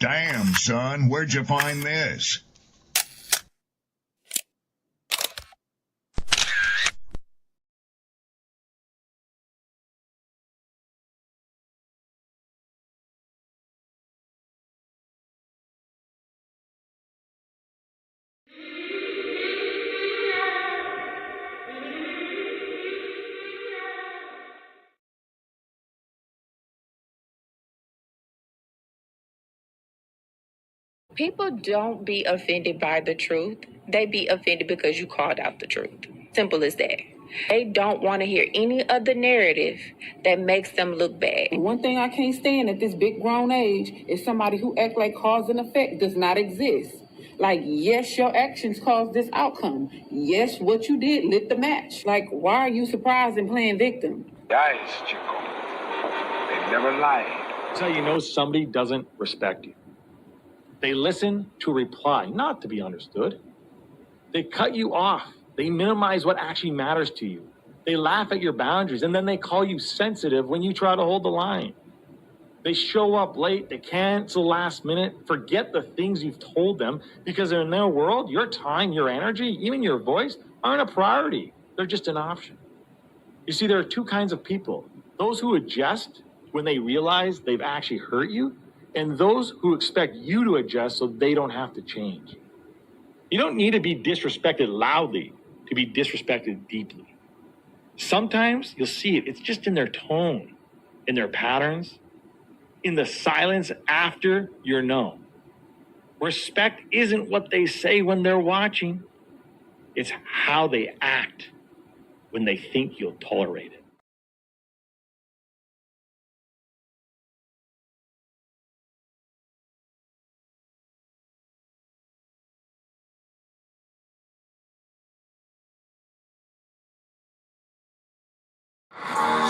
Damn, son, where'd you find this? People don't be offended by the truth. They be offended because you called out the truth. Simple as that. They don't want to hear any other narrative that makes them look bad. One thing I can't stand at this big grown age is somebody who act like cause and effect does not exist. Like, yes, your actions caused this outcome. Yes, what you did lit the match. Like, why are you surprised and playing victim? Guys, Chico, they never lied. That's how you know somebody doesn't respect you. They listen to reply, not to be understood. They cut you off. They minimize what actually matters to you. They laugh at your boundaries, and then they call you sensitive when you try to hold the line. They show up late, they cancel last minute, forget the things you've told them, because in their world, your time, your energy, even your voice aren't a priority. They're just an option. You see, there are two kinds of people. Those who adjust when they realize they've actually hurt you, and those who expect you to adjust so they don't have to change. You don't need to be disrespected loudly to be disrespected deeply. Sometimes you'll see it. It's just in their tone, in their patterns, in the silence after you're known. Respect isn't what they say when they're watching. It's how they act when they think you'll tolerate it.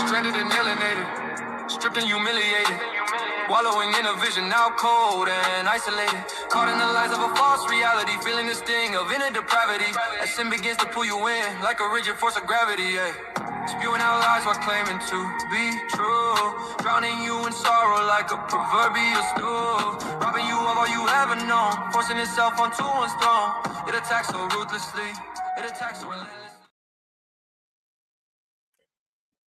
Stranded and alienated, stripped and humiliated, wallowing in a vision now cold and isolated, caught in the lies of a false reality, feeling the sting of inner depravity, as sin begins to pull you in like a rigid force of gravity, spewing out lies while claiming to be true, drowning you in sorrow like a proverbial stool, robbing you of all you ever known, forcing itself onto one's throne. It attacks so ruthlessly, it attacks so relentlessly.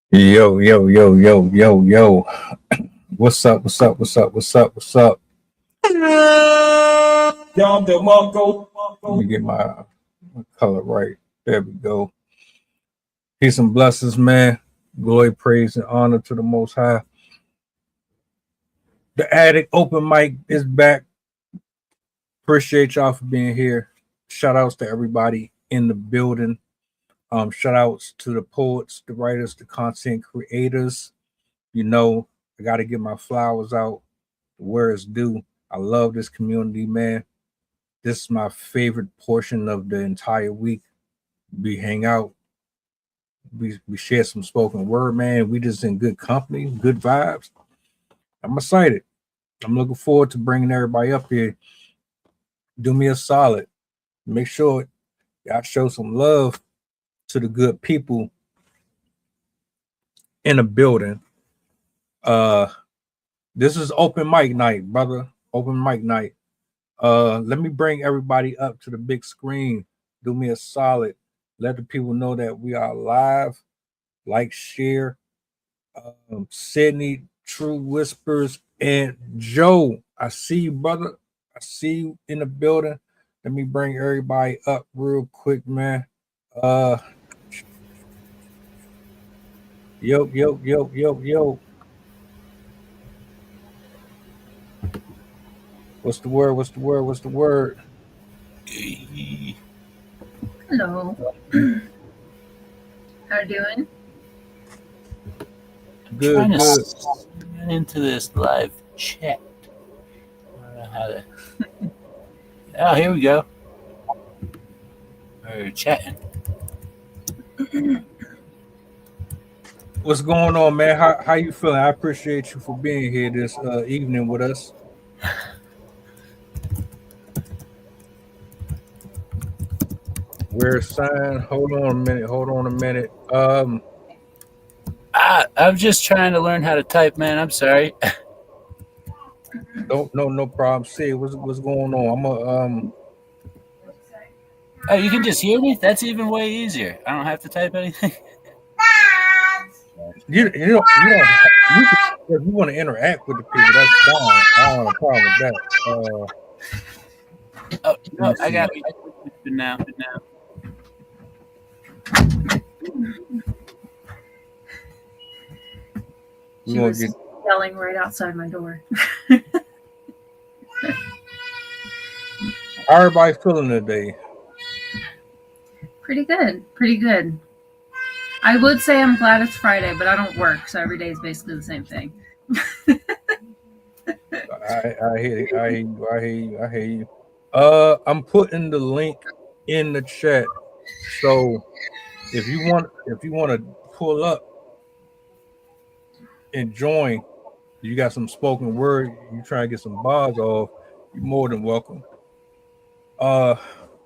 Yo, yo, yo, yo, yo, yo. What's up? What's up? What's up? What's up? What's up? Let me get my color right. There we go. Peace and blessings, man. Glory, praise, and honor to the Most High. The Attic Open Mic is back. Appreciate y'all for being here. Shout outs to everybody in the building. Shout outs to the poets, the writers, the content creators. You know, I got to get my flowers out where it's due. I love this community, man. This is my favorite portion of the entire week. We hang out. We share some spoken word, man. We just in good company, good vibes. I'm excited. I'm looking forward to bringing everybody up here. Do me a solid. Make sure y'all show some love to the good people in the building. This is open mic night, brother. Open mic night. Let me bring everybody up to the big screen. Do me a solid. Let the people know that we are live. Like, share. Sydney, True Whispers, and Joe. I see you, brother. I see you in the building. Let me bring everybody up real quick, man. Yo. What's the word? Hello. How are you doing? Good. Trying to get into this live chat. I don't know how to. Oh, here we go. We're chatting. What's going on, man? How you feeling? I appreciate you for being here this evening with us. We're signed. Hold on a minute. I'm just trying to learn how to type, man. I'm sorry. No problem. See what's going on. I'm Oh, you can just hear me? That's even way easier. I don't have to type anything. you can, if you want to interact with the people, that's fine. I don't have a problem with that. Oh, Let no, me I see. got it now. We're She gonna was get yelling right outside my door. how everybody feeling today. Pretty good. Pretty good. I would say I'm glad it's Friday, but I don't work, so every day is basically the same thing. I hear you. I hear you. I hear you. I hear you. I'm putting the link in the chat. So if you want to pull up and join, you got some spoken word, you try to get some bars off, you're more than welcome. Uh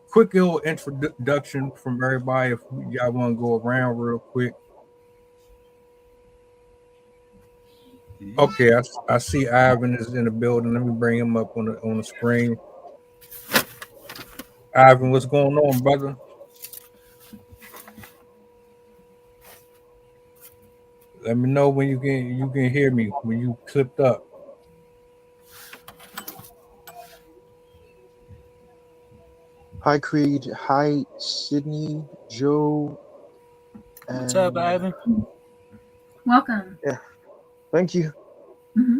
quick little introduction from everybody if y'all want to go around real quick. Okay, I see Ivan is in the building. Let me bring him up on the screen. Ivan, what's going on, brother? Let me know when you can hear me when you clipped up. Hi, Creed. Hi, Sydney, Joe, What's up, and Ivan? Welcome. yeah, thank you. Hmm.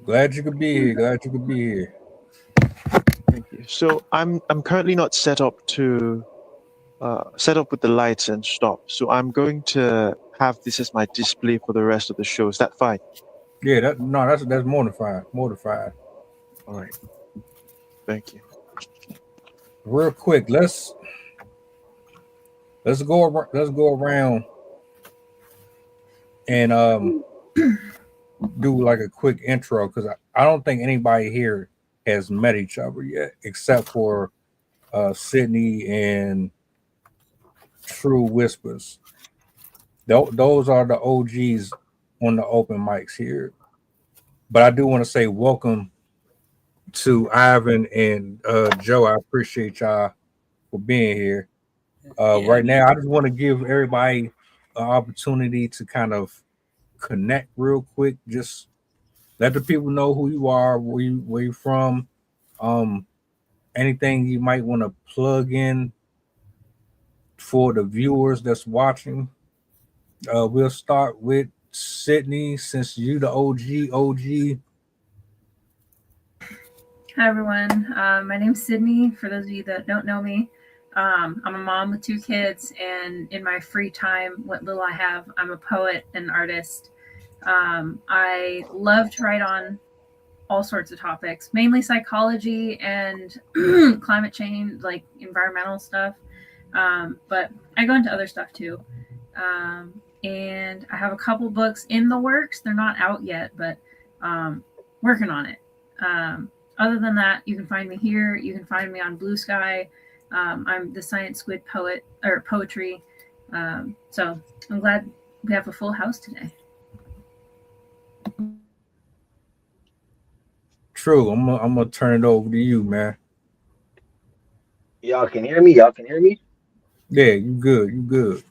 Glad you could be here. Glad you could be here. Thank you. So I'm currently not set up with the lights and stuff. So I'm going to have this as my display for the rest of the show. Is that fine? Yeah, that's mortified. Mortified. All right. Thank you. Real quick, let's go around and do like a quick intro because I don't think anybody here has met each other yet, except for Sydney and True Whispers. Those are the OGs on the open mics here. But I do want to say welcome to Ivan and Joe. I appreciate y'all for being here. Yeah. Right now, I just want to give everybody an opportunity to kind of connect real quick. Just let the people know who you are, where you from, um, anything you might want to plug in for the viewers that's watching. We'll start with Sydney, since you the OG. OG. Hi, everyone. My name's Sydney. For those of you that don't know me, I'm a mom with 2 kids, and in my free time, what little I have, I'm a poet and artist. I love to write on all sorts of topics, mainly psychology and climate change, like environmental stuff. But I go into other stuff too. And I have a couple books in the works. They're not out yet, but working on it. Other than that, you can find me here. You can find me on Blue Sky. I'm the Science Squid poet or poetry. So I'm glad we have a full house today. True. I'm gonna turn it over to you, man. Y'all can hear me? Y'all can hear me? Yeah, you good. You good.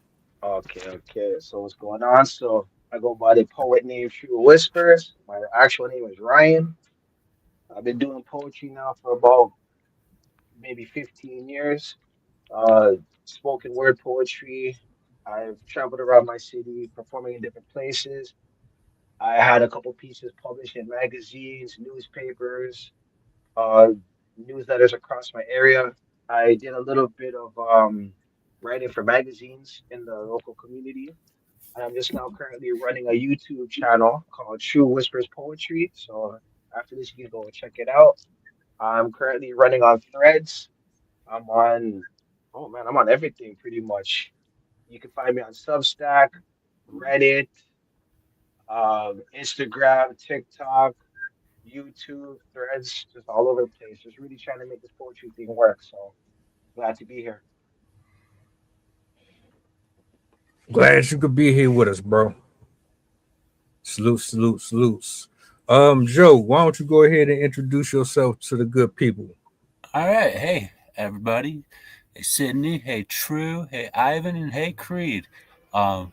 Okay, okay. So what's going on? So I go by the poet name True Whispers. My actual name is Ryan. I've been doing poetry now for about maybe 15 years. Uh, Spoken word poetry. I've traveled around my city performing in different places. I had a couple pieces published in magazines, newspapers, uh, newsletters across my area. I did a little bit of writing for magazines in the local community. I'm just now currently running a YouTube channel called True Whispers Poetry. So after this, you can go and check it out. I'm currently running on Threads. I'm on, oh man, I'm on everything pretty much. You can find me on Substack, Reddit, Instagram, TikTok, YouTube, Threads, just all over the place. Just really trying to make this poetry thing work. So glad to be here. Glad you could be here with us, bro. Salute, salute, salutes. Joe, why don't you go ahead and introduce yourself to the good people? All right, hey everybody, hey Sydney, hey True, hey Ivan, and hey Creed. Or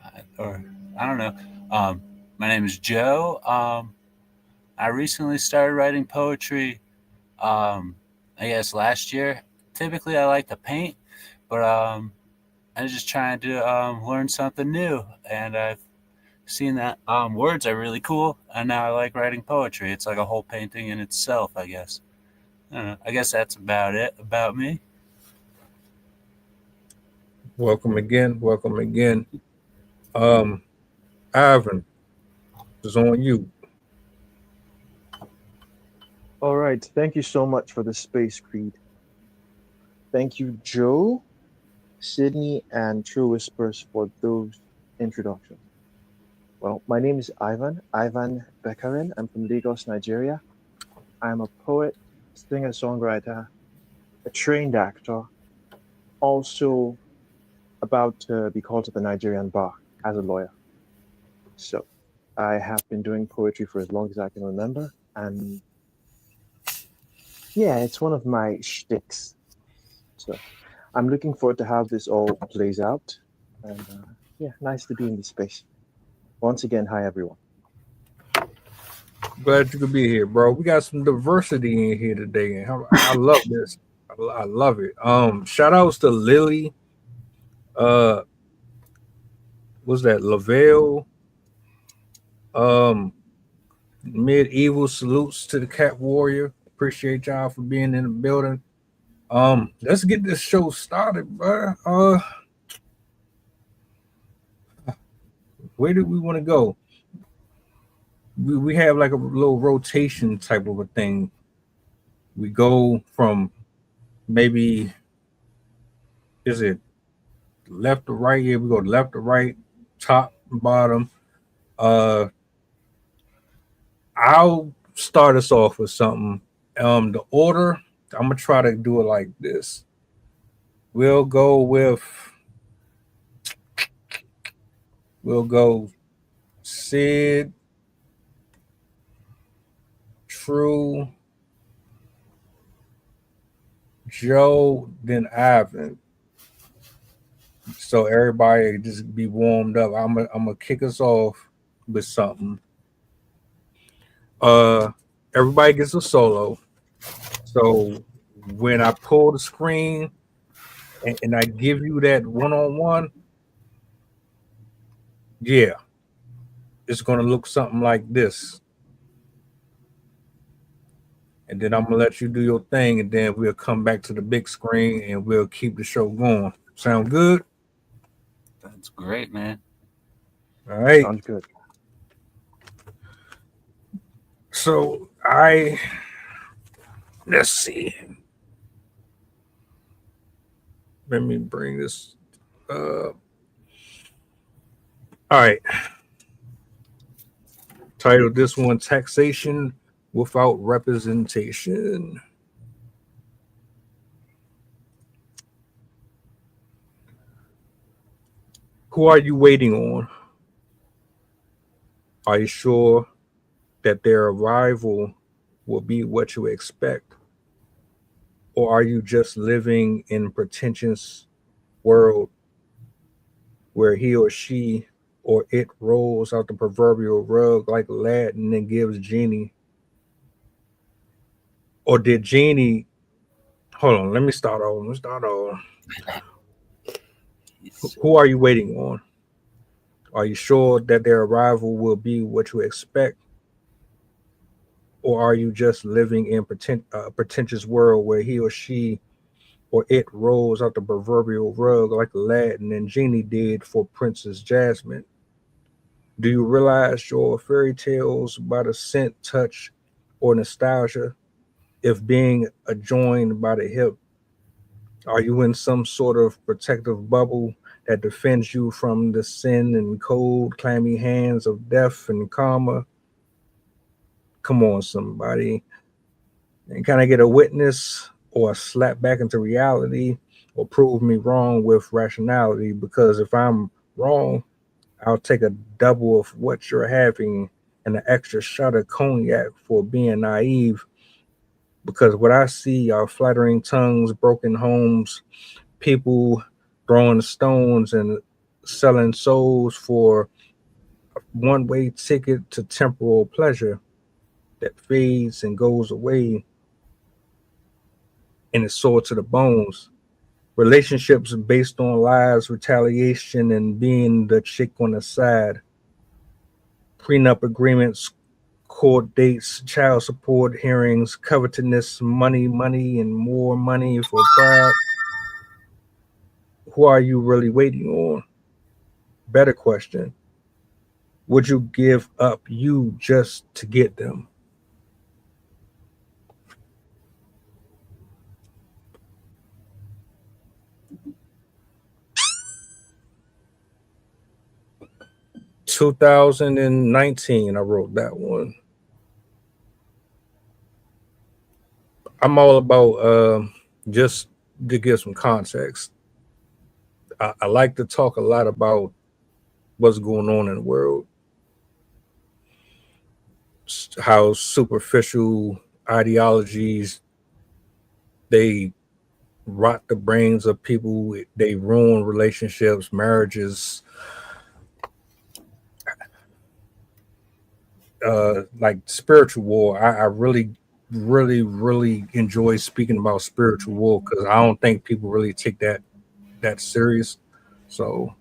I don't know. My name is Joe. I recently started writing poetry. I guess last year. Typically, I like to paint, but I'm just trying to learn something new, and I've seen that words are really cool, and now I like writing poetry. It's like a whole painting in itself, I guess. I don't know. I guess that's about it about me. Welcome again. Welcome again. Um, Ivan, it's on you. All right. Thank you so much for the space, Creed. Thank you, Joe, Sydney, and True Whispers for those introductions. Well, my name is Ivan Bekarin. I'm from Lagos, Nigeria. I'm a poet, singer-songwriter, a trained actor, also about to be called to the Nigerian bar as a lawyer. So I have been doing poetry for as long as I can remember, and yeah, it's one of my shticks. So I'm looking forward to how this all plays out, and yeah, nice to be in this space. Once again, hi everyone. Glad you could be here, bro. We got some diversity in here today, and I love this. I love it. Shout outs to Lily. Uh, was that Lavelle? Um, Medieval salutes to the Cat Warrior. Appreciate y'all for being in the building. Let's get this show started, bro. Where do we want to go? We have like a little rotation type of a thing. We go from maybe, is it left to right? Yeah, we go left to right, top and bottom. Uh, I'll start us off with something. The order, I'm gonna try to do it like this. We'll go with, we'll go Sid, True, Joe, then Ivan. So everybody just be warmed up. I'm gonna kick us off with something. Uh, everybody gets a solo. So when I pull the screen and I give you that one on one, yeah, it's gonna look something like this. And then I'm gonna let you do your thing, and then we'll come back to the big screen and we'll keep the show going. Sound good? That's great, man. All right. Sounds good. So let's see. Let me bring this. All right. Title this one: Taxation Without Representation. Who are you waiting on? Are you sure that their arrival will be what you expect? Or are you just living in a pretentious world where he or she or it rolls out the proverbial rug like Aladdin and gives Genie? Or did Genie, hold on, let me start over. Who are you waiting on? Are you sure that their arrival will be what you expect? Or are you just living in a pretentious world where he or she or it rolls out the proverbial rug like Aladdin and Genie did for Princess Jasmine? Do you realize your fairy tales by the scent, touch, or nostalgia? If being adjoined by the hip, are you in some sort of protective bubble that defends you from the sin and cold, clammy hands of death and karma? Come on, somebody. And can I get a witness or a slap back into reality or prove me wrong with rationality? Because if I'm wrong, I'll take a double of what you're having and an extra shot of cognac for being naive. Because what I see are flattering tongues, broken homes, people throwing stones and selling souls for one way ticket to temporal pleasure that fades and goes away and is sore to the bones. Relationships based on lies, retaliation, and being the chick on the side. Prenup agreements, court dates, child support hearings, covetousness, money, and more money for pride. Who are you really waiting on? Better question. Would you give up you just to get them? "2019, I wrote that one. I'm all about just to give some context. I like to talk a lot about what's going on in the world, how superficial ideologies they rot the brains of people, they ruin relationships, marriages. Like spiritual war, I really enjoy speaking about spiritual war because I don't think people really take that serious. So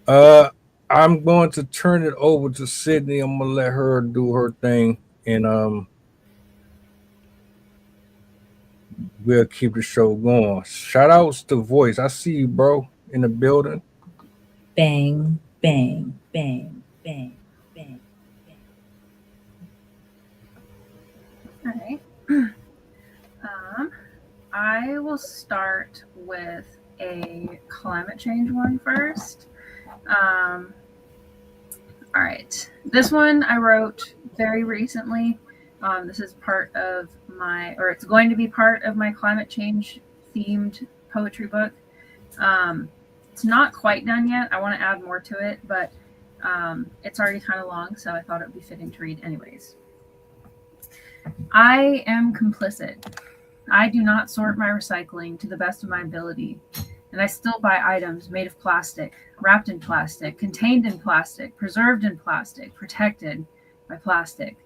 uh I'm going to turn it over to Sydney. I'm gonna let her do her thing, and we'll keep the show going. Shout outs to Voice. I see you, bro, in the building. Bang, bang, bang, bang, bang, bang. All right. I will start with a climate change one first. All right. This one I wrote very recently. This is part of it's going to be part of my climate change themed poetry book. It's not quite done yet. I want to add more to it, but it's already kind of long, so I thought it would be fitting to read anyways. I am complicit. I do not sort my recycling to the best of my ability, and I still buy items made of plastic, wrapped in plastic, contained in plastic, preserved in plastic, protected by plastic.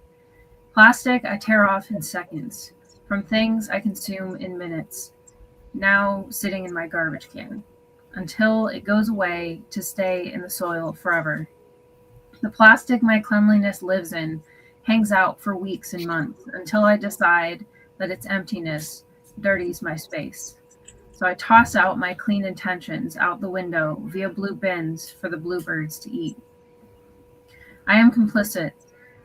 Plastic I tear off in seconds, from things I consume in minutes, now sitting in my garbage can, until it goes away to stay in the soil forever. The plastic my cleanliness lives in hangs out for weeks and months until I decide that its emptiness dirties my space. So I toss out my clean intentions out the window via blue bins for the bluebirds to eat. I am complicit.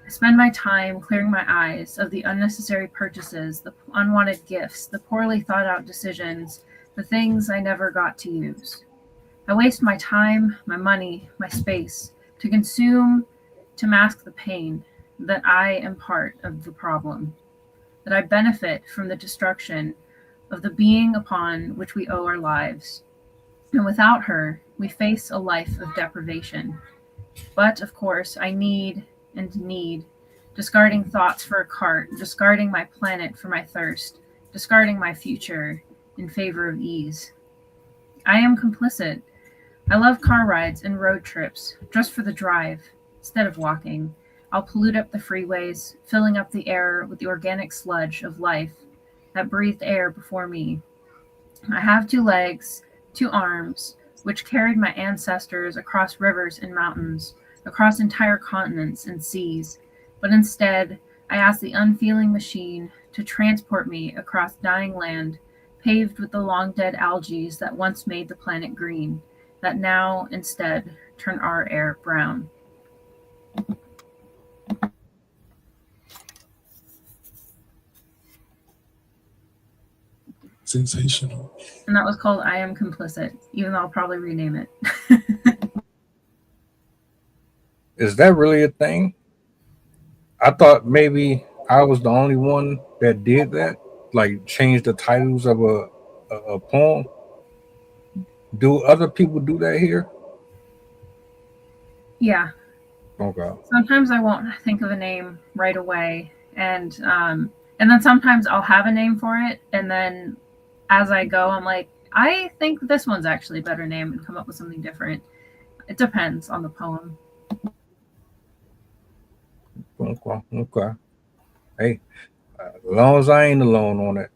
I spend my time clearing my eyes of the unnecessary purchases, the unwanted gifts, the poorly thought out decisions, the things I never got to use. I waste my time, my money, my space to consume, to mask the pain that I am part of the problem, that I benefit from the destruction of the being upon which we owe our lives. And without her, we face a life of deprivation. But, of course, I need, discarding thoughts for a cart, discarding my planet for my thirst, discarding my future in favor of ease. I am complicit. I love car rides and road trips just for the drive, instead of walking. I'll pollute up the freeways, filling up the air with the organic sludge of life that breathed air before me. I have 2 legs, 2 arms, which carried my ancestors across rivers and mountains, across entire continents and seas, but instead I ask the unfeeling machine to transport me across dying land, paved with the long-dead algae that once made the planet green, that now instead turn our air brown. Sensational. And that was called I Am Complicit, even though I'll probably rename it. Is that really a thing? I thought maybe I was the only one that did that, like change the titles of a poem. Do other people do that here? Yeah. Okay. Sometimes I won't think of a name right away, and then sometimes I'll have a name for it, and then as I go, I'm like, I think this one's actually a better name, and come up with something different. It depends on the poem. Okay. Okay. Hey, as long as I ain't alone on it.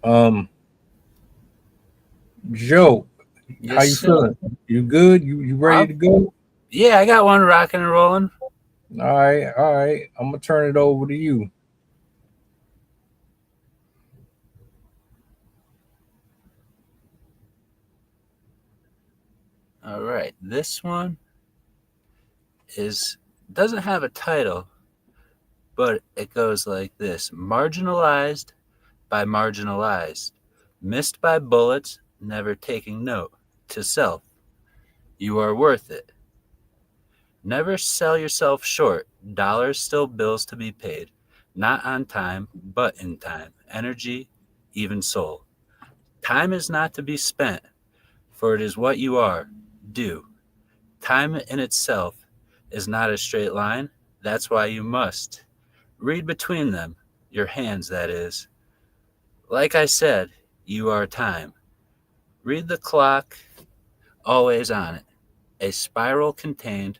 Um, Joe, how Yes, you sir. feeling? You good? You ready to go? Yeah, I got one rocking and rolling. All right, all right. I'm gonna turn it over to you. All right, this one is doesn't have a title, but it goes like this: marginalized by marginalized, missed by bullets, never taking note. To self, you are worth it. Never sell yourself short. Dollars still bills to be paid, not on time, but in time. Energy, even soul. Time is not to be spent, for it is what you are. Do. Time in itself is not a straight line. That's why you must read between them, your hands, that is. Like I said, you are time. Read the clock, always on it. A spiral contained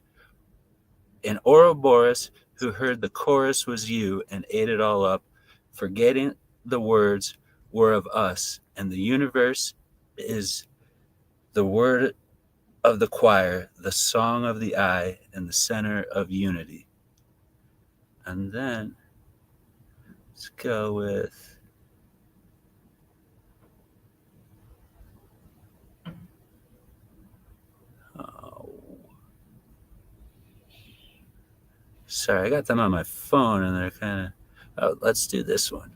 an Ouroboros who heard the chorus was you and ate it all up, forgetting the words were of us, and the universe is the word of the choir, the song of the eye, and the center of unity. And then let's go with oh, sorry, I got them on my phone and they're kind of. Oh, let's do this one.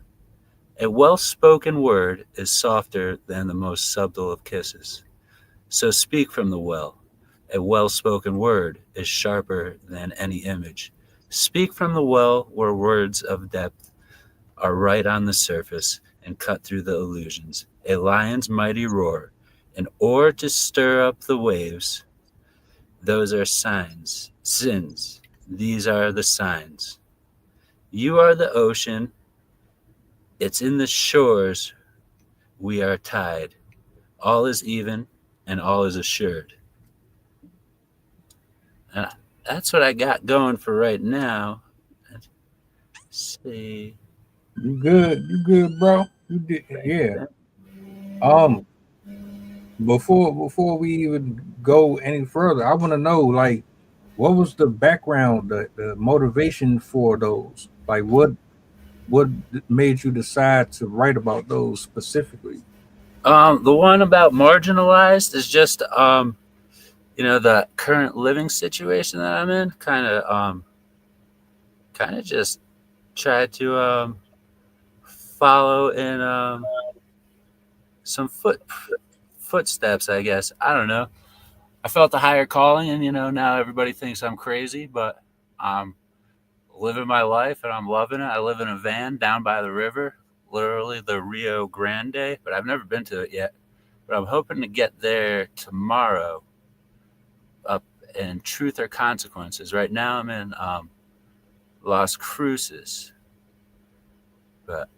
A well spoken word is softer than the most subtle of kisses. So speak from the well. A well spoken word is sharper than any image. Speak from the well where words of depth are right on the surface and cut through the illusions. A lion's mighty roar, an oar to stir up the waves. Those are signs, sins. These are the signs. You are the ocean. It's in the shores we are tied. All is even and all is assured. And that's what I got going for right now. Let's see. You good? You good, bro? You did? Yeah. Um, before we even go any further, I want to know like what was the background, the motivation for those? Like what made you decide to write about those specifically? The one about marginalized is just the current living situation that I'm in. Kind of just try to follow in some footsteps, I guess. I don't know. I felt a higher calling, and now everybody thinks I'm crazy, but I'm living my life and I'm loving it. I live in a van down by the river, literally the Rio Grande, but I've never been to it yet. But I'm hoping to get there tomorrow up in Truth or Consequences. Right now I'm in Las Cruces. But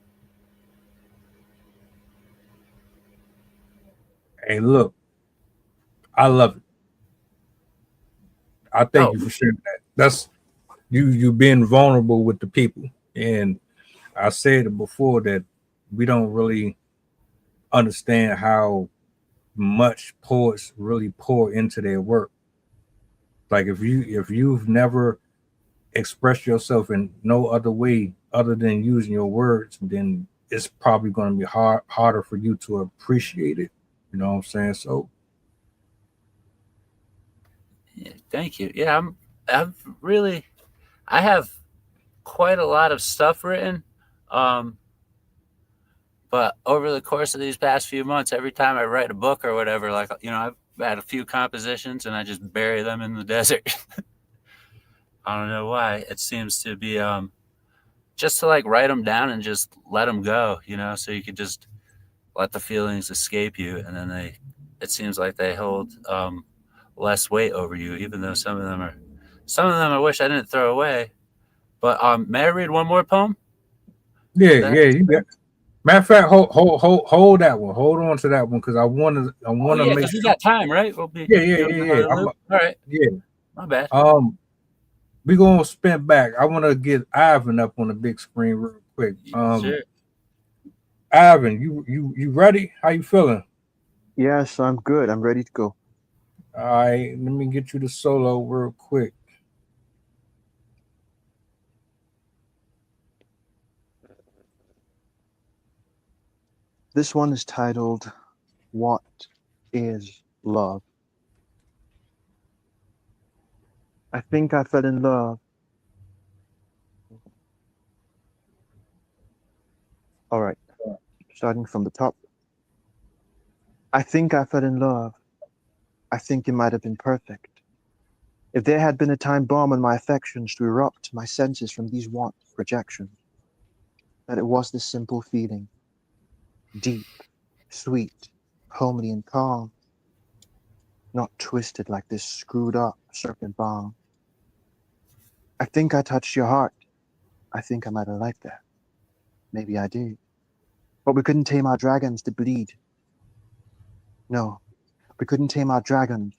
Hey, look, I love it. I thank oh, you for sharing that. That's you being vulnerable with the people. And I said it before that we don't really understand how much poets really pour into their work. Like if you've never expressed yourself in no other way other than using your words, then it's probably going to be harder for you to appreciate it. You know what I'm saying? So yeah, thank you. Yeah, I've really I have quite a lot of stuff written. Um, but over the course of these past few months, every time I write a book or whatever, like I've had a few compositions and I just bury them in the desert. I don't know why. It seems to be just to like write them down and just let them go, so you could just let the feelings escape you, and then they it seems like they hold less weight over you, even though some of them I wish I didn't throw away. But may I read one more poem? Yeah, That yeah. You got. Matter of fact, hold that one. Hold on to that one because I oh wanna yeah, make because we sure. got time, right? We'll Yeah, yeah, be able to yeah, go yeah. another loop. All right, Yeah. my bad. We gonna spin back. I want to get Ivan up on the big screen real quick. Sure. Ivan, you ready? How you feeling? Yes, I'm good. I'm ready to go. All right, let me get you the solo real quick. This one is titled, What is Love? I think I fell in love. All right, starting from the top. I think I fell in love. I think it might have been perfect. If there had been a time bomb on my affections to erupt my senses from these want projections, that it was this simple feeling, deep, sweet, homely, and calm, not twisted like this screwed up serpent bomb. I think I touched your heart. I think I might have liked that. Maybe I did. But we couldn't tame our dragons to bleed. No, we couldn't tame our dragons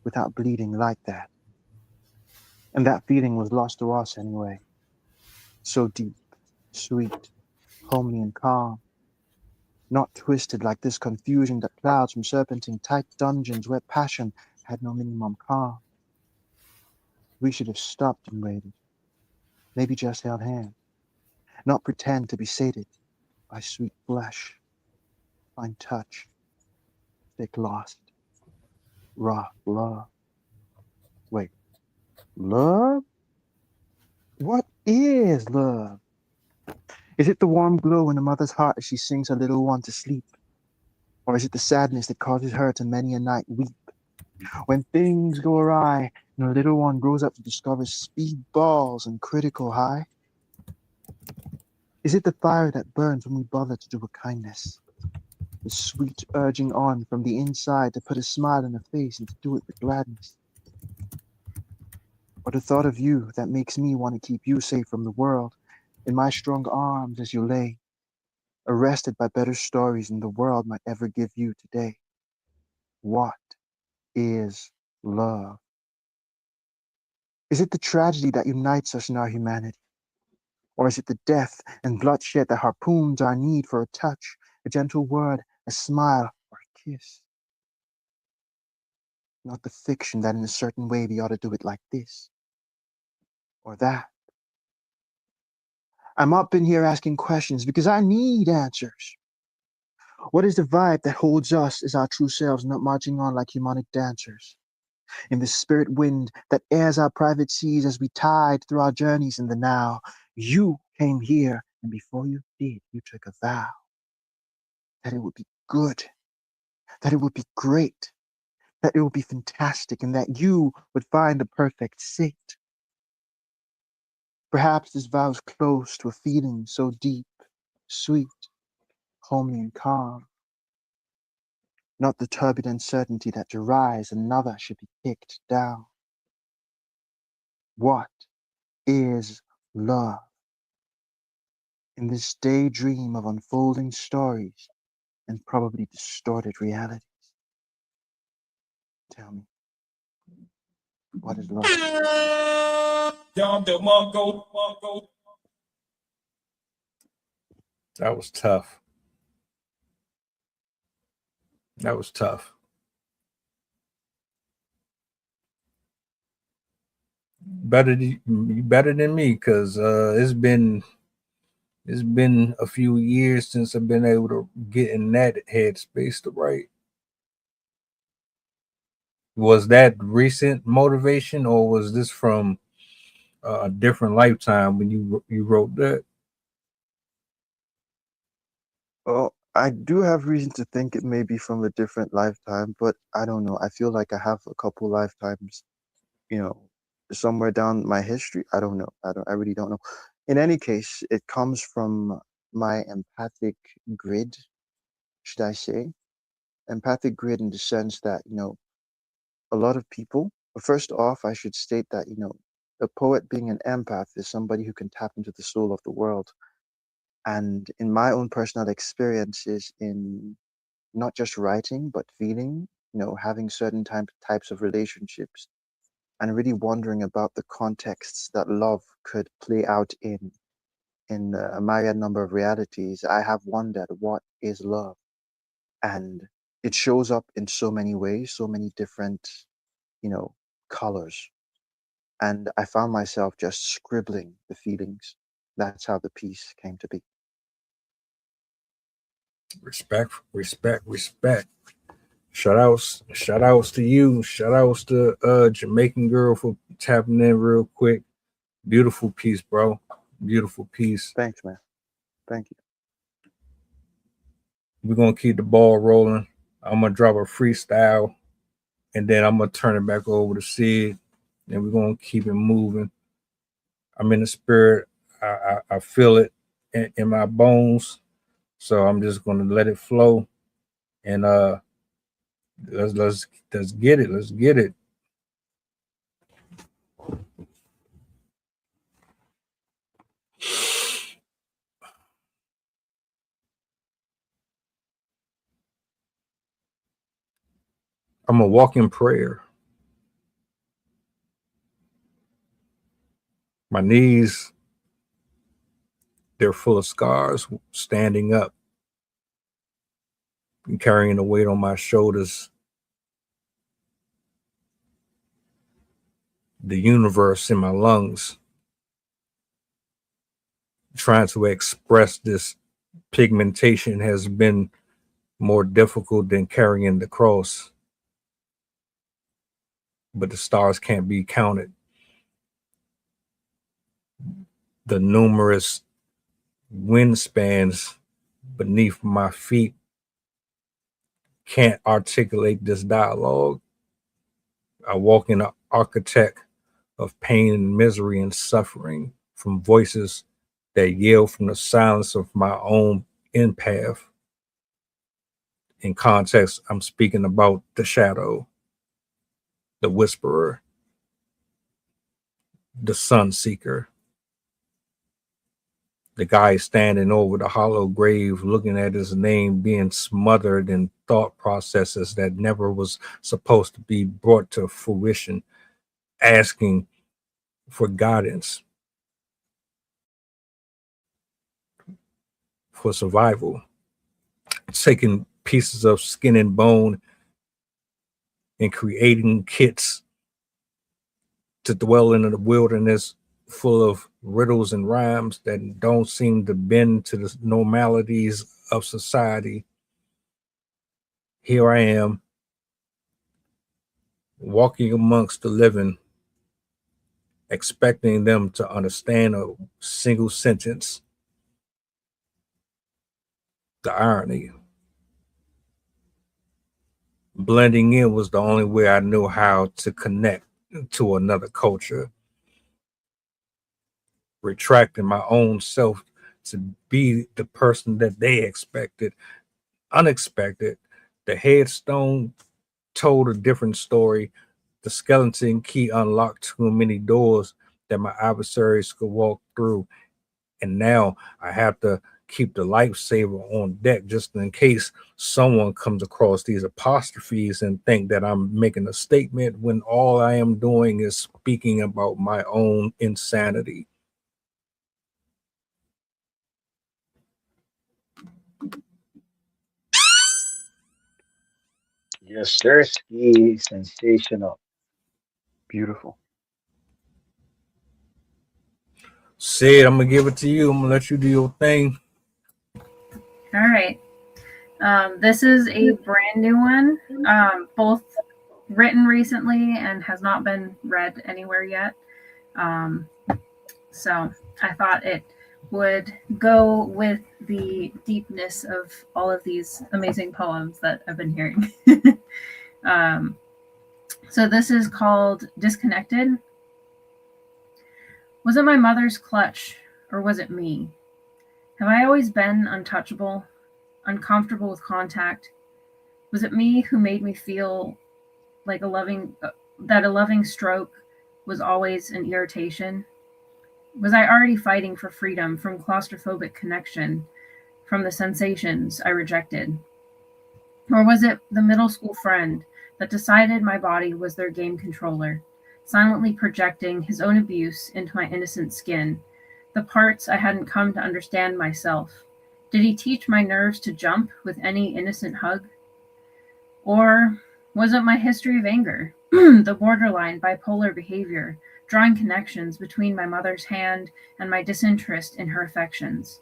without bleeding like that. And that feeling was lost to us anyway. So deep, sweet, homely, and calm. Not twisted like this confusion that clouds from serpentine tight dungeons where passion had no minimum calm. We should have stopped and waited. Maybe just held hands. Not pretend to be sated by sweet flesh, fine touch, thick lost, raw love. Wait, love? What is love? Is it the warm glow in a mother's heart as she sings her little one to sleep? Or is it the sadness that causes her to many a night weep? When things go awry and her little one grows up to discover speed balls and critical high? Is it the fire that burns when we bother to do a kindness? The sweet urging on from the inside to put a smile on her face and to do it with gladness? Or the thought of you that makes me want to keep you safe from the world in my strong arms as you lay, arrested by better stories than the world might ever give you today? What is love? Is it the tragedy that unites us in our humanity? Or is it the death and bloodshed that harpoons our need for a touch, a gentle word, a smile, or a kiss? Not the fiction that in a certain way we ought to do it like this or that. I'm up in here asking questions because I need answers. What is the vibe that holds us as our true selves, not marching on like humanic dancers? In the spirit wind that airs our private seas as we tide through our journeys in the now. You came here, and before you did, you took a vow that it would be good, that it would be great, that it would be fantastic, and that you would find the perfect sate. Perhaps this vow is close to a feeling so deep, sweet, homely, and calm. Not the turbulent certainty that to rise another should be kicked down. What is love? In this daydream of unfolding stories and probably distorted realities. Tell me, what is love? That was tough. That was tough. Better than me because it's been a few years since I've been able to get in that headspace to write. Was that recent motivation, or was this from a different lifetime when you wrote that? Oh, I do have reason to think it may be from a different lifetime, but I don't know. I feel like I have a couple lifetimes, you know, somewhere down my history. I don't know. I really don't know. In any case, it comes from my empathic grid, should I say? Empathic grid in the sense that, a lot of people, first off, I should state that, a poet being an empath is somebody who can tap into the soul of the world. And in my own personal experiences in not just writing, but feeling, having certain types of relationships and really wondering about the contexts that love could play out in a myriad number of realities, I have wondered what is love? And it shows up in so many ways, so many different, colors. And I found myself just scribbling the feelings. That's how the piece came to be. Respect, respect, respect. Shout outs to you. Shout outs to Jamaican girl for tapping in real quick. Beautiful piece, bro. Beautiful piece. Thanks, man. Thank you. We're gonna keep the ball rolling. I'm gonna drop a freestyle, and then I'm gonna turn it back over to Sid, and we're gonna keep it moving. I'm in the spirit. I feel it in my bones, so I'm just gonna let it flow, and let's get it. Let's get it. I'm a walking prayer. My knees, they're full of scars, standing up and carrying the weight on my shoulders. The universe in my lungs, trying to express this pigmentation has been more difficult than carrying the cross. But the stars can't be counted. The numerous windspans beneath my feet can't articulate this dialogue. I walk in an architect of pain and misery and suffering from voices that yell from the silence of my own empath. In context, I'm speaking about the shadow, the whisperer, the sun seeker, the guy standing over the hollow grave, looking at his name being smothered in thought processes that never was supposed to be brought to fruition, asking for guidance, for survival, taking pieces of skin and bone and creating kits to dwell in the wilderness full of riddles and rhymes that don't seem to bend to the normalities of society. Here I am, walking amongst the living, expecting them to understand a single sentence. The irony. Blending in was the only way I knew how to connect to another culture. Retracting my own self to be the person that they expected, unexpected. The headstone told a different story. The skeleton key unlocked too many doors that my adversaries could walk through. And now I have to keep the lifesaver on deck just in case someone comes across these apostrophes and think that I'm making a statement when all I am doing is speaking about my own insanity. Yes, sir. Ski sensational. Beautiful. Sid, I'm gonna give it to you. I'm gonna let you do your thing. All right. This is a brand new one, both written recently and has not been read anywhere yet. So I thought it would go with the deepness of all of these amazing poems that I've been hearing. So this is called Disconnected. Was it my mother's clutch, or was it me? Have I always been untouchable, uncomfortable with contact, Was it me who made me feel like that a loving stroke was always an irritation? Was I already fighting for freedom from claustrophobic connection, from the sensations I rejected? Or was it the middle school friend that decided my body was their game controller, silently projecting his own abuse into my innocent skin, the parts I hadn't come to understand myself? Did he teach my nerves to jump with any innocent hug? Or was it my history of anger, the borderline bipolar behavior, drawing connections between my mother's hand and my disinterest in her affections?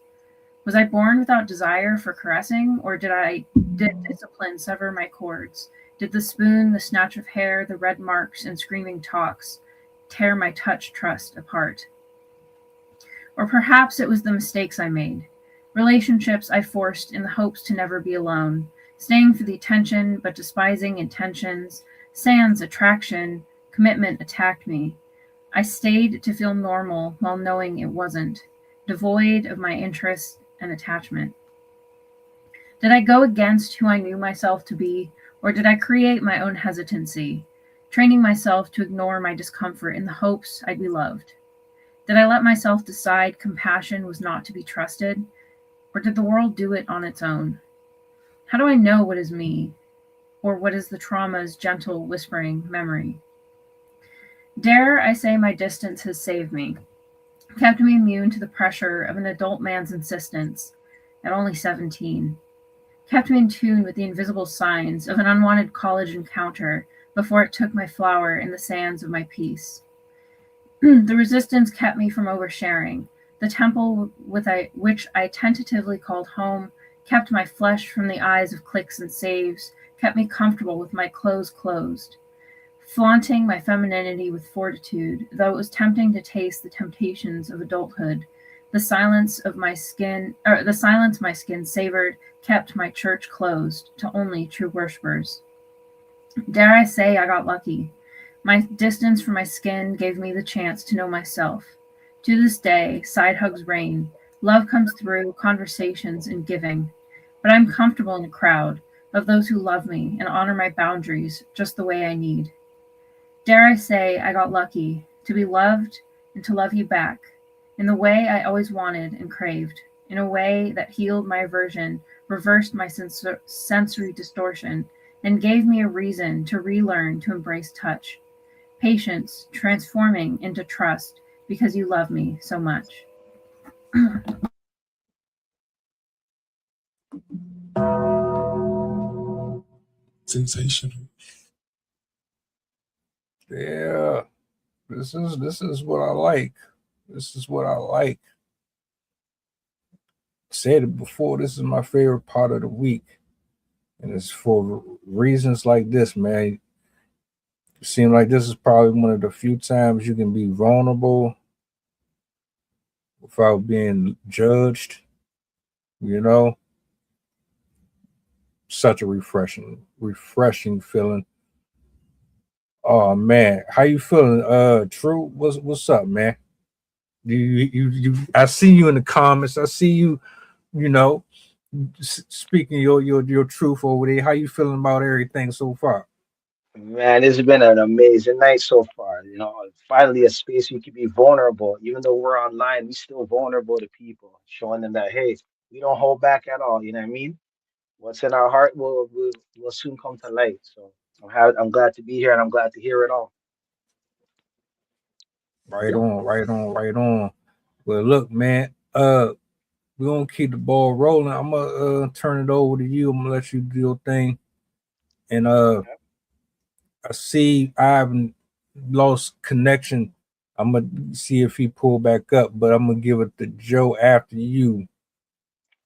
Was I born without desire for caressing, or did discipline sever my cords? Did the spoon, the snatch of hair, the red marks, and screaming talks tear my touch trust apart? Or perhaps it was the mistakes I made, relationships I forced in the hopes to never be alone, staying for the attention but despising intentions, sans attraction, commitment attacked me. I stayed to feel normal while knowing it wasn't, devoid of my interest and attachment. Did I go against who I knew myself to be, or did I create my own hesitancy, training myself to ignore my discomfort in the hopes I'd be loved? Did I let myself decide compassion was not to be trusted, or did the world do it on its own? How do I know what is me, or what is the trauma's gentle whispering memory? Dare I say my distance has saved me, kept me immune to the pressure of an adult man's insistence at only 17, kept me in tune with the invisible signs of an unwanted college encounter before it took my flower in the sands of my peace. The resistance kept me from oversharing. The temple which I tentatively called home kept my flesh from the eyes of clicks and saves, kept me comfortable with my clothes closed, flaunting my femininity with fortitude, though it was tempting to taste the temptations of adulthood. The silence my skin savored kept my church closed to only true worshippers. Dare I say I got lucky? My distance from my skin gave me the chance to know myself. To this day, side hugs reign. Love comes through conversations and giving. But I'm comfortable in a crowd of those who love me and honor my boundaries just the way I need. Dare I say I got lucky to be loved and to love you back in the way I always wanted and craved, in a way that healed my aversion, reversed my sensory distortion, and gave me a reason to relearn to embrace touch. Patience transforming into trust because you love me so much. Sensational. Yeah, this is what I like. This is what I like. Said it before. This is my favorite part of the week, and it's for reasons like this, man. It seems like this is probably one of the few times you can be vulnerable without being judged. You know, such a refreshing feeling. Oh man, how you feeling? True. What's up, man? You I see you in the comments. I see you. You know, speaking your truth over there. How you feeling about everything so far? Man, it's been an amazing night so far. Finally a space we can be vulnerable. Even though we're online, we still vulnerable to people, showing them that hey, we don't hold back at all. You know what I mean? What's in our heart will soon come to light. So I'm glad to be here and I'm glad to hear it all. Right on, right on, right on. Well, look, man. We're gonna keep the ball rolling. I'm gonna turn it over to you. I'm gonna let you do your thing. And I see I haven't lost connection. I'm gonna see if he pull back up, but I'm gonna give it to Joe after you.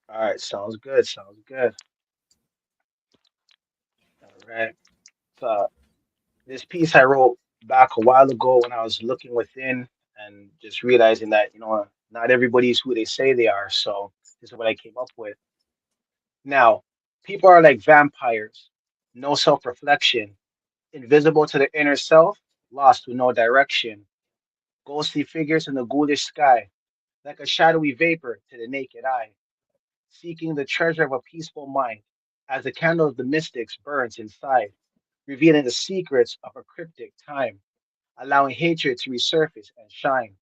All right, sounds good. Sounds good. All right. So this piece I wrote back a while ago when I was looking within and just realizing that, not everybody is who they say they are. So this is what I came up with. Now, people are like vampires, no self-reflection, invisible to the inner self, lost with no direction, ghostly figures in the ghoulish sky, like a shadowy vapor to the naked eye, seeking the treasure of a peaceful mind. as the candle of the mystics burns inside, revealing the secrets of a cryptic time, allowing hatred to resurface and shine.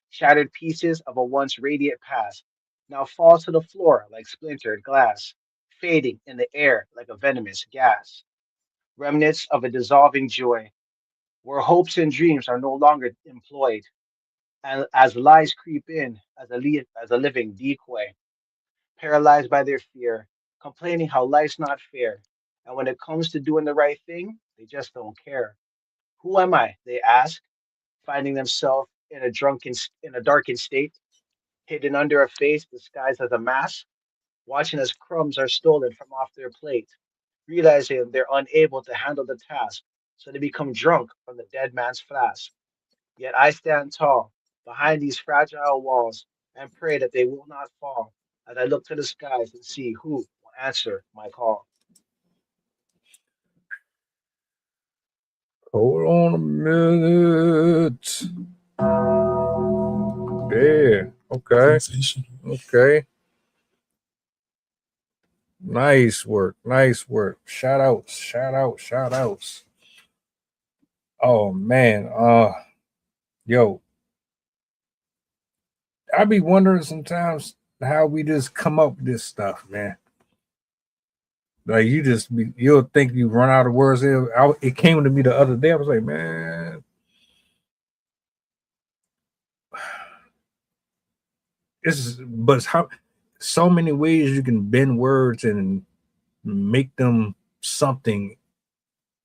Shattered pieces of a once radiant past now fall to the floor like splintered glass, fading in the air like a venomous gas. Remnants of a dissolving joy, where hopes and dreams are no longer employed, and as lies creep in as a living decoy, paralyzed by their fear, complaining how life's not fair. And when it comes to doing the right thing, they just don't care. Who am I? They ask, finding themselves in a darkened state, hidden under a face disguised as a mask, watching as crumbs are stolen from off their plate, realizing they're unable to handle the task, so they become drunk from the dead man's flask. Yet I stand tall behind these fragile walls and pray that they will not fall as I look to the skies and see who will answer my call. Hold on a minute. Yeah. Okay. Okay. Nice work. Nice work. Shout outs. Shout outs. Shout outs. Oh man. Yo, I be wondering sometimes how we just come up with this stuff, man. Like you'll think you run out of words. It came to me the other day. I was like, man, but it's how so many ways you can bend words and make them something,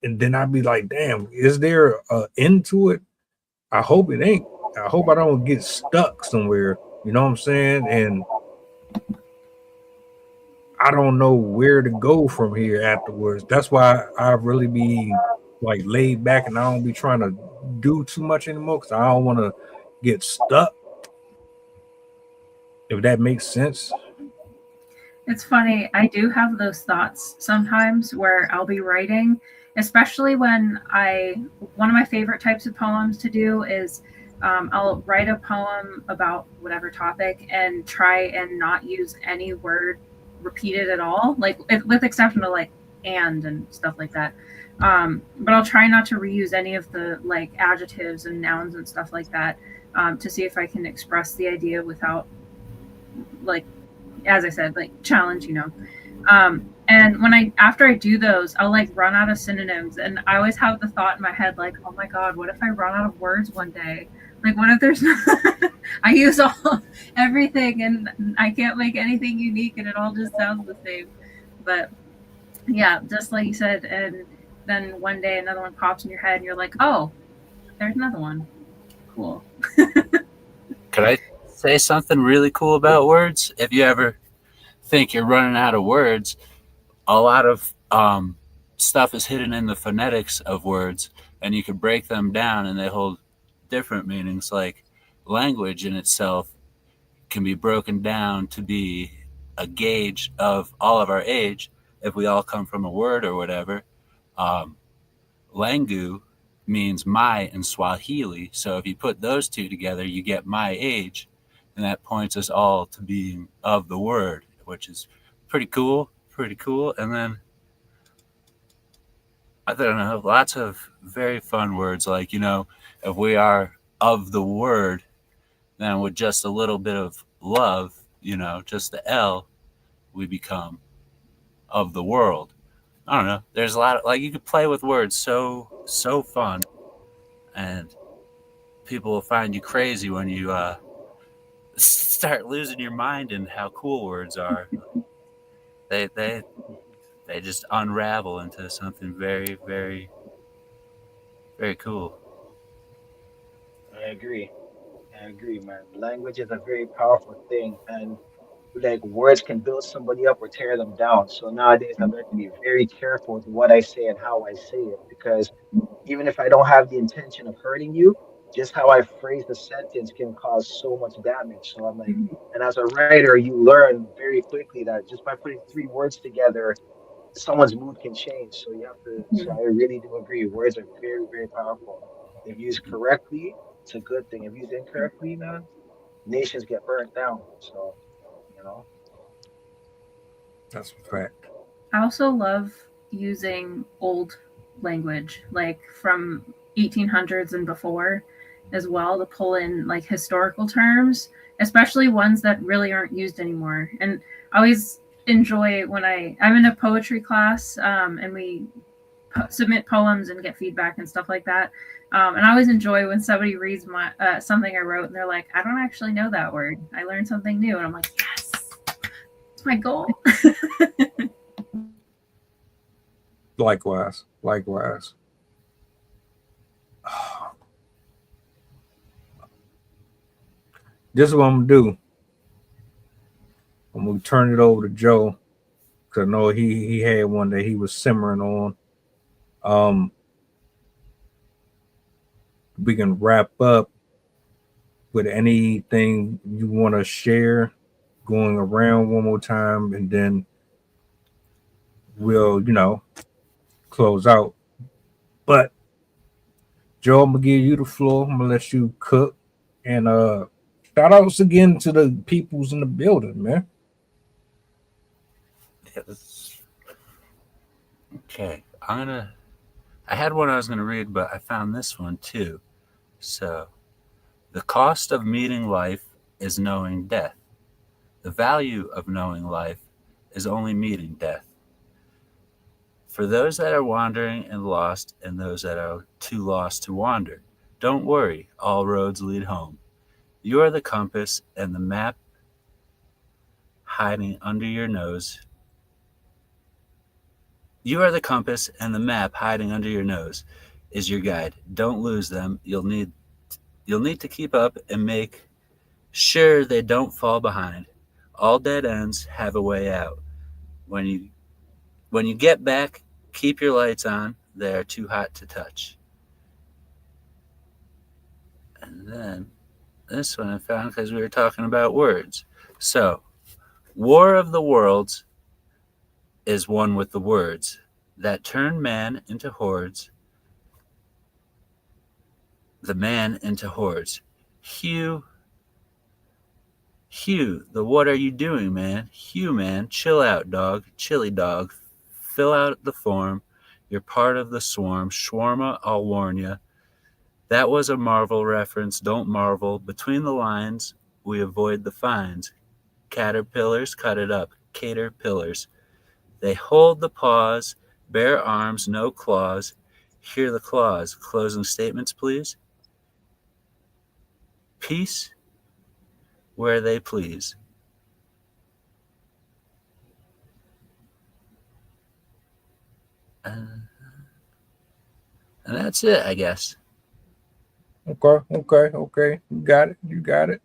and then I'd be like, damn, is there a end to it? I hope it ain't. I hope I don't get stuck somewhere. You know what I'm saying? And I don't know where to go from here afterwards. That's why I really be like laid back and I don't be trying to do too much anymore because I don't want to get stuck. If that makes sense. It's funny. I do have those thoughts sometimes where I'll be writing, especially when one of my favorite types of poems to do is I'll write a poem about whatever topic and try and not use any word repeated at all, like with exception of like and stuff like that. But I'll try not to reuse any of the like adjectives and nouns and stuff like that to see if I can express the idea without like, as I said, like challenge, and after I do those, I'll like run out of synonyms, and I always have the thought in my head like, oh my god, what if I run out of words one day? Like, what if there's I use everything and I can't make anything unique and it all just sounds the same. But yeah, just like you said, and then one day another one pops in your head and you're like, oh, there's another one. Cool. Could I say something really cool about words? If you ever think you're running out of words, a lot of stuff is hidden in the phonetics of words, and you can break them down and they hold different meanings. Like language in itself can be broken down to be a gauge of all of our age if we all come from a word or whatever. Langu means my in Swahili, so if you put those two together, you get my age, and that points us all to being of the word, which is pretty cool. Pretty cool. And then I don't know, lots of very fun words like, if we are of the word, then with just a little bit of love, just the L, we become of the world. I don't know. There's a lot of, like, you could play with words so fun, and people will find you crazy when you start losing your mind in how cool words are. They just unravel into something very, very, very cool. I agree. I agree, man. Language is a very powerful thing, and like words can build somebody up or tear them down. So nowadays, I learn to be very careful with what I say and how I say it, because even if I don't have the intention of hurting you, just how I phrase the sentence can cause so much damage. So I'm like, and as a writer, you learn very quickly that just by putting three words together, someone's mood can change. So you have to, so I really do agree. Words are very, very powerful. If used correctly, it's a good thing. If used incorrectly, man, nations get burnt down. So, you know, That's a fact. I also love using old language, like from 1800s and before, as well, to pull in like historical terms, especially ones that really aren't used anymore. And I always enjoy when I'm in a poetry class, and we submit poems and get feedback and stuff like that. And I always enjoy when somebody reads my something I wrote and they're like, I don't actually know that word. I learned something new. And I'm like, yes, it's my goal. Likewise. This is what I'm gonna do. I'm gonna turn it over to Joe because I know he had one that he was simmering on. We can wrap up with anything you want to share, going around one more time, and then we'll close out. But Joe, I'm gonna give you the floor. I'm gonna let you cook, and shout outs again to the peoples in the building, man. Okay, I had one I was gonna read, but I found this one too. So, the cost of meeting life is knowing death. The value of knowing life is only meeting death. For those that are wandering and lost, and those that are too lost to wander, don't worry, all roads lead home. You are the compass and the map hiding under your nose. You are the compass and the map hiding under your nose is your guide. Don't lose them. You'll need to keep up and make sure they don't fall behind. All dead ends have a way out. When you get back, keep your lights on. They are too hot to touch. And then this one I found because we were talking about words. So, War of the Worlds is won with the words that turn man into hordes, the man into hordes. Hugh, the what are you doing, man? Hugh, man, chill out, dog. Chilly dog. Fill out the form. You're part of the swarm. Shawarma, I'll warn ya. That was a Marvel reference. Don't marvel. Between the lines, we avoid the fines. Caterpillars, cut it up. Caterpillars. They hold the paws, bare arms, no claws. Hear the claws. Closing statements, please. Peace where they please. And that's it, I guess. Okay. You got it.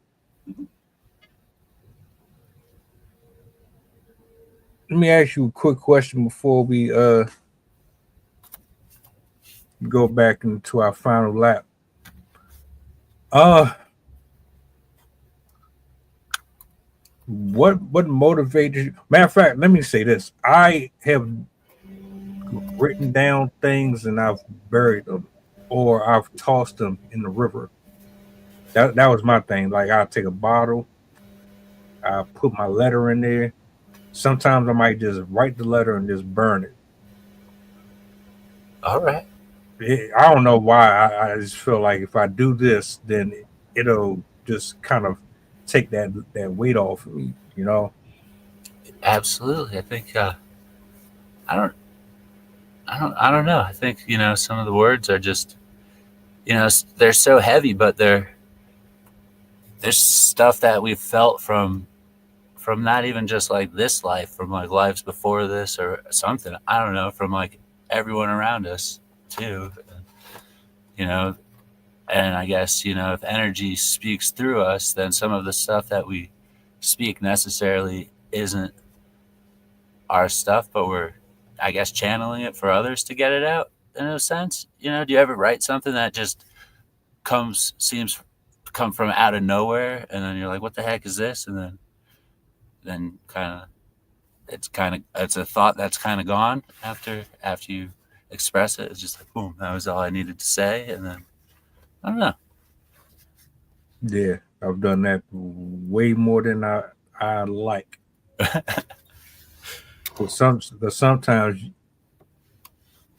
Let me ask you a quick question before we go back into our final lap. What motivated you? Matter of fact, let me say this. I have written down things and I've buried them or I've tossed them in the river. That was my thing. Like I'll take a bottle, I put my letter in there. Sometimes I might just write the letter and just burn it. All right. I don't know why. I just feel like if I do this, then it'll just kind of take that weight off of me, Absolutely. I think I don't know. I think some of the words are just they're so heavy, but there's stuff that we've felt from not even just like this life, from like lives before this or something. I don't know, from like everyone around us too. And I guess if energy speaks through us, then some of the stuff that we speak necessarily isn't our stuff, but we're, I guess, channeling it for others to get it out in a sense. Do you ever write something that just seems to come from out of nowhere, and then you're like, what the heck is this? And then it's a thought that's kind of gone after you express it. It's just like, boom, that was all I needed to say. And then I don't know. Yeah, I've done that way more than I like. But sometimes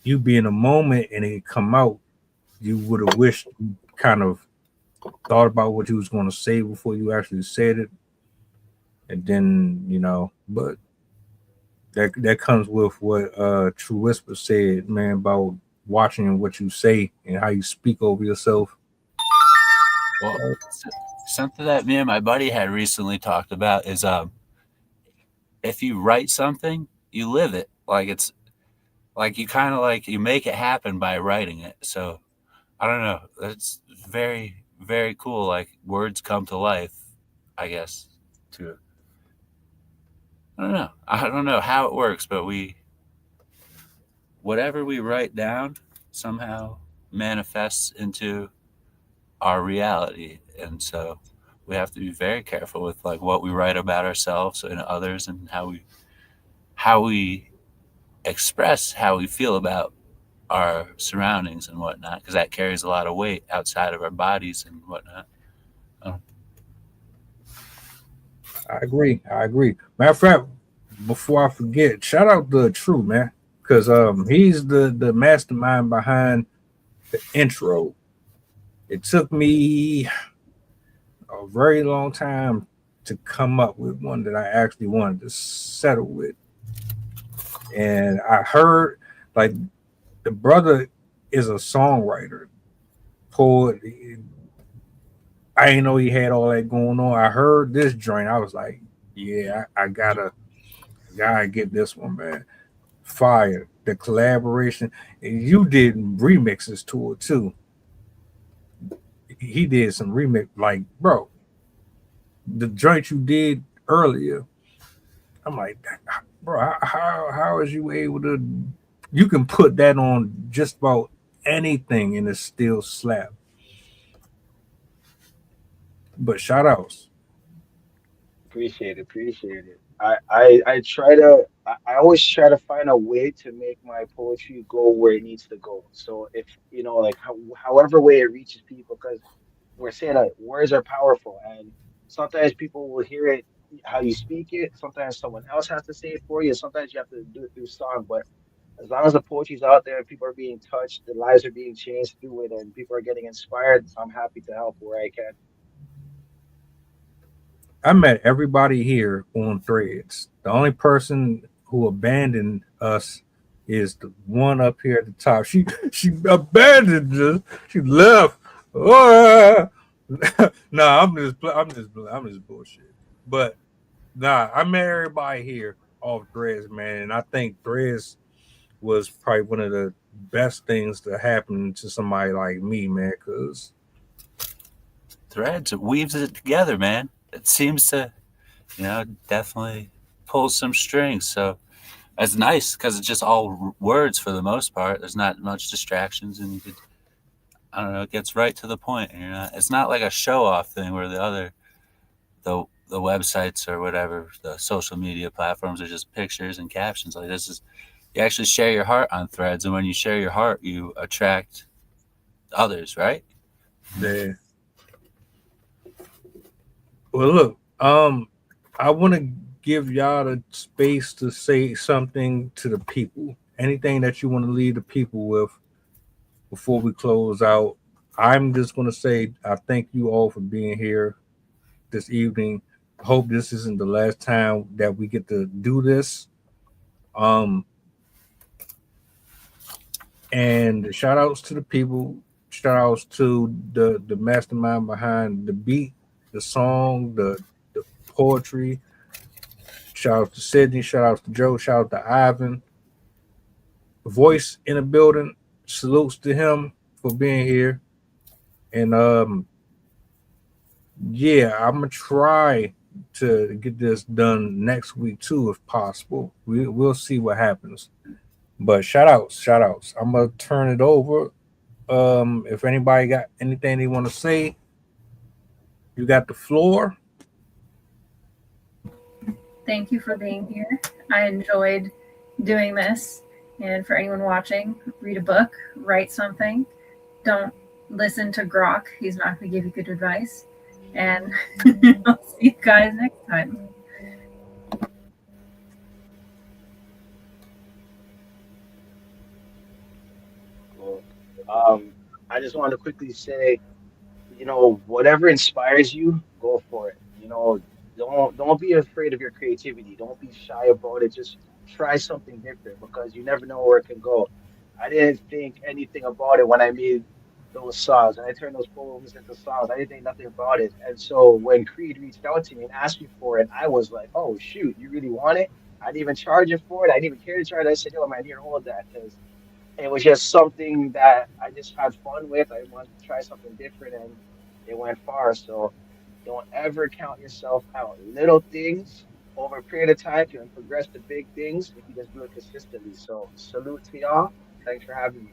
you be in a moment and it come out, you would have wished you kind of thought about what you was going to say before you actually said it, and then but that comes with what True Whisper said, man, about watching what you say and how you speak over yourself. Well, something that me and my buddy had recently talked about is if you write something, you live it. Like it's like you kind of like you make it happen by writing it. So I don't know. That's very, very cool. Like words come to life, I guess. To I don't know. I don't know how it works, but whatever we write down somehow manifests into our reality, and so we have to be very careful with like what we write about ourselves and others, and how we express how we feel about our surroundings and whatnot, because that carries a lot of weight outside of our bodies and whatnot. I agree. Matter of fact, before I forget, shout out to True, man, because he's the mastermind behind the intro. It took me a very long time to come up with one that I actually wanted to settle with. And I heard like the brother is a songwriter, poet. I didn't know he had all that going on. I heard this joint. I was like, yeah, I gotta get this one, man. Fire. The collaboration. And you did remixes to it too. He did some remix, like, bro, the joint you did earlier. I'm like, bro, how is you able to? You can put that on just about anything and it's still slap. But shout outs. Appreciate it, appreciate it. I try to I always try to find a way to make my poetry go where it needs to go. So if like however way it reaches people, because we're saying that words are powerful, and sometimes people will hear it how you speak it. Sometimes someone else has to say it for you. Sometimes you have to do it through song. But as long as the poetry's out there and people are being touched, the lives are being changed through it, and people are getting inspired, I'm happy to help where I can. I met everybody here on Threads. The only person who abandoned us is the one up here at the top. She abandoned us. She left. Oh, nah, I'm just bullshit. But nah, I met everybody here off Threads, man, and I think Threads was probably one of the best things to happen to somebody like me, man, because Threads, it weaves it together, man. It seems to, definitely pull some strings. So it's nice because it's just all words for the most part. There's not much distractions, and you could, I don't know, it gets right to the point. And it's not like a show off thing where the websites or whatever, the social media platforms are just pictures and captions. Like this is, you actually share your heart on Threads, and when you share your heart, you attract others, right? yeah. Well, look, I want to give y'all the space to say something to the people. Anything that you want to leave the people with before we close out. I'm just going to say I thank you all for being here this evening. Hope this isn't the last time that we get to do this. And shout outs to the people. Shout outs to the mastermind behind the beat, the song, the poetry. Shout out to Sydney. Shout out to Joe. Shout out to Ivan. Voice in the building. Salutes to him for being here. And yeah, I'm gonna try to get this done next week too, if possible. We'll see what happens. But shout outs. I'm gonna turn it over. If anybody got anything they want to say, you got the floor. Thank you for being here. I enjoyed doing this. And for anyone watching, read a book, write something. Don't listen to Grok. He's not going to give you good advice. And I'll see you guys next time. I just want to quickly say, whatever inspires you, go for it. Don't be afraid of your creativity. Don't be shy about it. Just try something different because you never know where it can go. I didn't think anything about it when I made those songs and I turned those poems into songs. I didn't think nothing about it. And so when Creed reached out to me and asked me for it, I was like, oh shoot, you really want it? I didn't even charge it for it. I didn't even care to charge it. I said, yo, man, here, hold that because it was just something that I just had fun with. I wanted to try something different and it went far. So don't ever count yourself out. Little things over a period of time can progress to big things if you just do it consistently. So salute to y'all. Thanks for having me.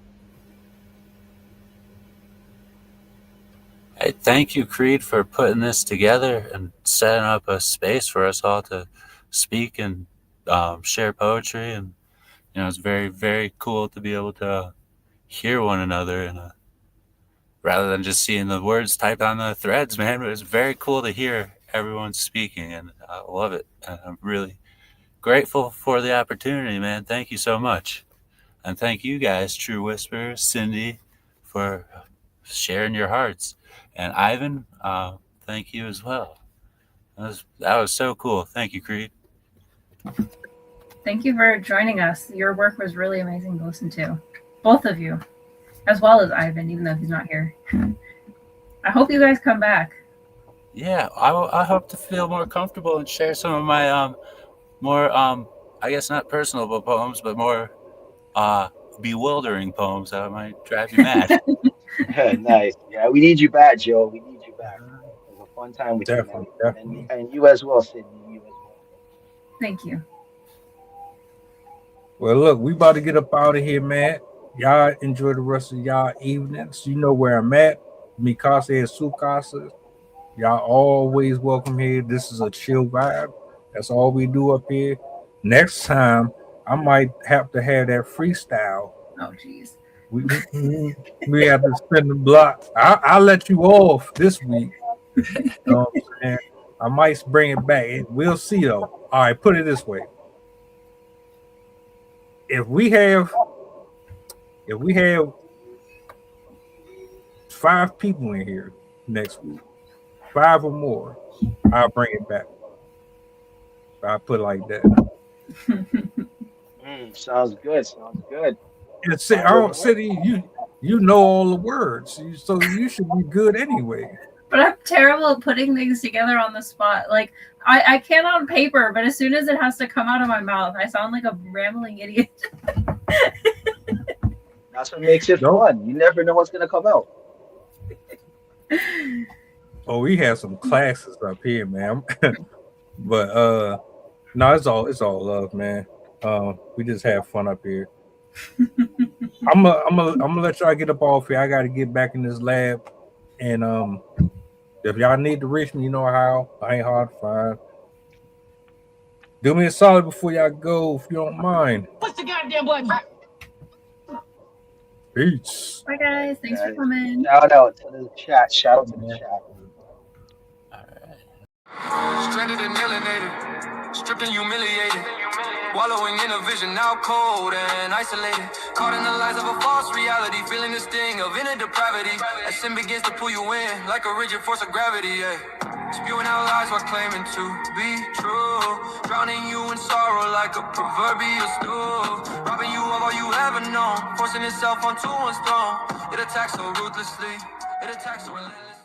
Hey, thank you, Creed, for putting this together and setting up a space for us all to speak and share poetry. And it's very, very cool to be able to hear one another and rather than just seeing the words typed on the threads, man. It was very cool to hear everyone speaking, and I love it. And I'm really grateful for the opportunity, man. Thank you so much. And thank you guys, True Whisper, Cindy, for sharing your hearts. And Ivan, thank you as well. That was so cool. Thank you, Creed. Thank you for joining us. Your work was really amazing to listen to. Both of you, as well as Ivan, even though he's not here. I hope you guys come back. Yeah, I hope to feel more comfortable and share some of my more, I guess not personal poems, but more bewildering poems that might drive you mad. Nice. Yeah, we need you back, Joe. We need you back. It was a fun time with you, man. Definitely, definitely. And you as well, Sydney. You as well. Thank you. Well, look, we about to get up out of here, man. Y'all enjoy the rest of y'all evenings. You know where I'm at. Mikasa and Sukasa. Y'all always welcome here. This is a chill vibe. That's all we do up here. Next time, I might have to have that freestyle. Oh, jeez. We have to spin the block. I'll let you off this week. You know what I'm saying? I might bring it back. We'll see, though. All right, put it this way. If we have 5 people in here next week, 5 or more, I'll bring it back. I'll put it like that. Sounds good. Sounds good. And City, you know all the words, so you should be good anyway. But I'm terrible at putting things together on the spot. Like I can on paper, but as soon as it has to come out of my mouth, I sound like a rambling idiot. That's what makes it fun. You never know what's gonna come out. Oh, we have some classes up here, man. But no, it's all love, man. We just have fun up here. I'm gonna let y'all get up off here. I gotta get back in this lab. And if y'all need to reach me, you know how. I ain't hard to find. Do me a solid before y'all go, if you don't mind. What's the goddamn button? Peace. Bye, guys. Thanks for coming. Shout out to the chat. Shout out to the chat. Stranded and alienated, stripped and humiliated, wallowing in a vision now cold and isolated, caught in the lies of a false reality, feeling the sting of inner depravity, as sin begins to pull you in like a rigid force of gravity, yeah. Spewing out lies while claiming to be true, drowning you in sorrow like a proverbial stool, robbing you of all you ever known, forcing itself onto one's throne. It attacks so ruthlessly, it attacks so relentlessly.